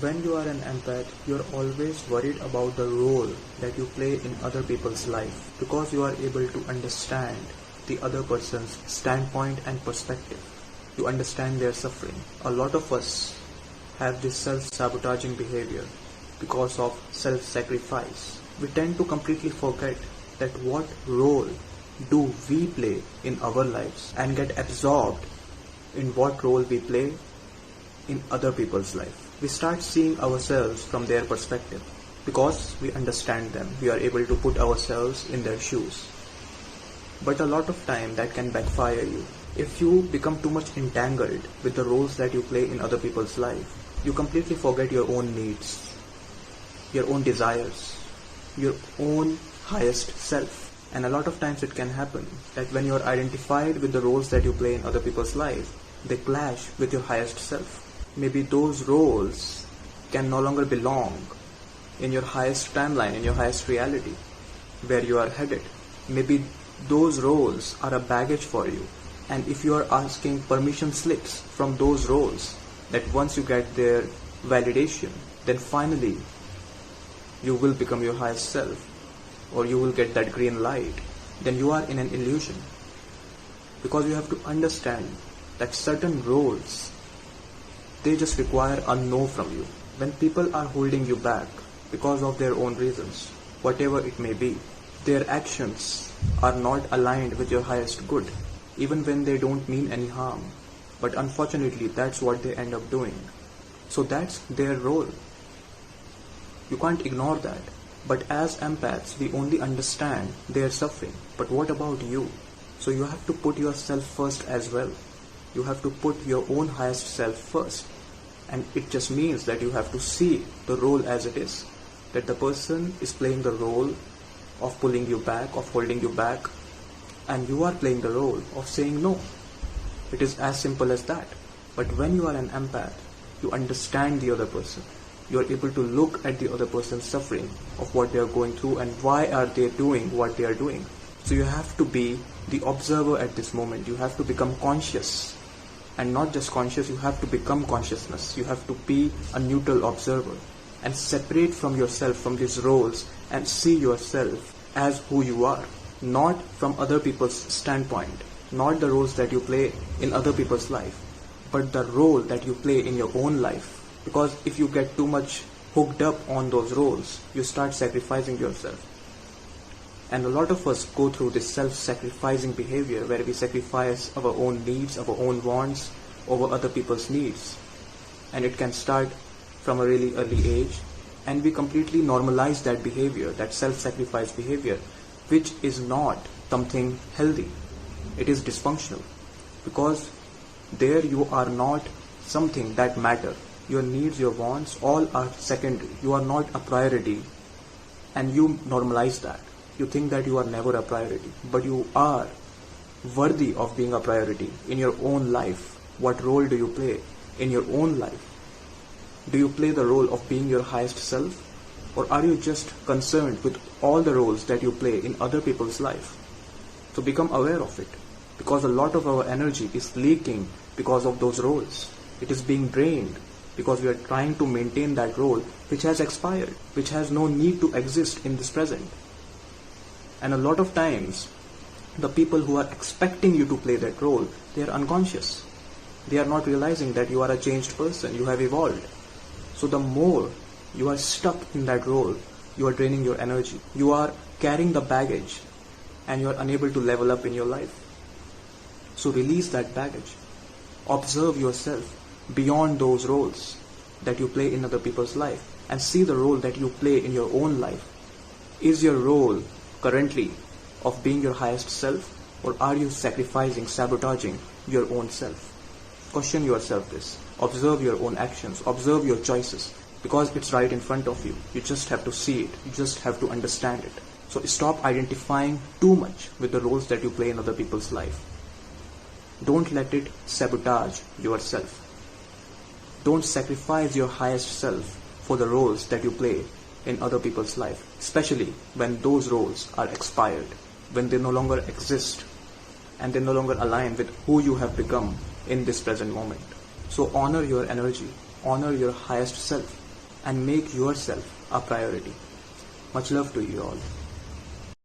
When you are an empath, you are always worried about the role that you play in other people's life because you are able to understand the other person's standpoint and perspective. You understand their suffering. A lot of us have this self-sabotaging behavior because of self-sacrifice. We tend to completely forget that what role do we play in our lives and get absorbed in what role we play in other people's life. We start seeing ourselves from their perspective. Because we understand them, we are able to put ourselves in their shoes. But a lot of time that can backfire you. If you become too much entangled with the roles that you play in other people's life, you completely forget your own needs, your own desires, your own highest self. And a lot of times it can happen that when you are identified with the roles that you play in other people's life, they clash with your highest self. Maybe those roles can no longer belong in your highest timeline, in your highest reality, where you are headed. Maybe those roles are a baggage for you. And if you are asking permission slips from those roles, that once you get their validation, then finally you will become your highest self, or you will get that green light, then you are in an illusion. Because you have to understand that certain roles, they just require a no from you. When people are holding you back because of their own reasons, whatever it may be, their actions are not aligned with your highest good, even when they don't mean any harm. But unfortunately, that's what they end up doing. So that's their role. You can't ignore that. But as empaths, we only understand their suffering. But what about you? So you have to put yourself first as well. You have to put your own highest self first. And it just means that you have to see the role as it is. That the person is playing the role of pulling you back, of holding you back. And you are playing the role of saying no. It is as simple as that. But when you are an empath, you understand the other person. You are able to look at the other person's suffering of what they are going through and why are they doing what they are doing. So you have to be the observer at this moment. You have to become conscious. And not just conscious, you have to become consciousness. You have to be a neutral observer and separate from yourself from these roles and see yourself as who you are. Not from other people's standpoint, not the roles that you play in other people's life, but the role that you play in your own life. Because if you get too much hooked up on those roles, you start sacrificing yourself. And a lot of us go through this self-sacrificing behavior where we sacrifice our own needs, our own wants over other people's needs. And it can start from a really early age. And we completely normalize that behavior, that self-sacrifice behavior, which is not something healthy. It is dysfunctional. Because there you are not something that matters. Your needs, your wants, all are secondary. You are not a priority. And you normalize that. You think that you are never a priority. But you are worthy of being a priority in your own life. What role do you play in your own life? Do you play the role of being your highest self? Or are you just concerned with all the roles that you play in other people's life? So become aware of it. Because a lot of our energy is leaking because of those roles. It is being drained because we are trying to maintain that role which has expired, which has no need to exist in this present. And a lot of times, the people who are expecting you to play that role, they are unconscious. They are not realizing that you are a changed person, you have evolved. So the more you are stuck in that role, you are draining your energy. You are carrying the baggage and you are unable to level up in your life. So release that baggage. Observe yourself beyond those roles that you play in other people's life and see the role that you play in your own life. Is your role currently of being your highest self, or are you sacrificing, sabotaging your own self? Question yourself this. Observe your own actions. Observe your choices. Because it's right in front of you. You just have to see it. You just have to understand it. So stop identifying too much with the roles that you play in other people's life. Don't let it sabotage yourself. Don't sacrifice your highest self for the roles that you play in other people's life, especially when those roles are expired, when they no longer exist, and they no longer align with who you have become in this present moment. So honor your energy, honor your highest self, and make yourself a priority. Much love to you all.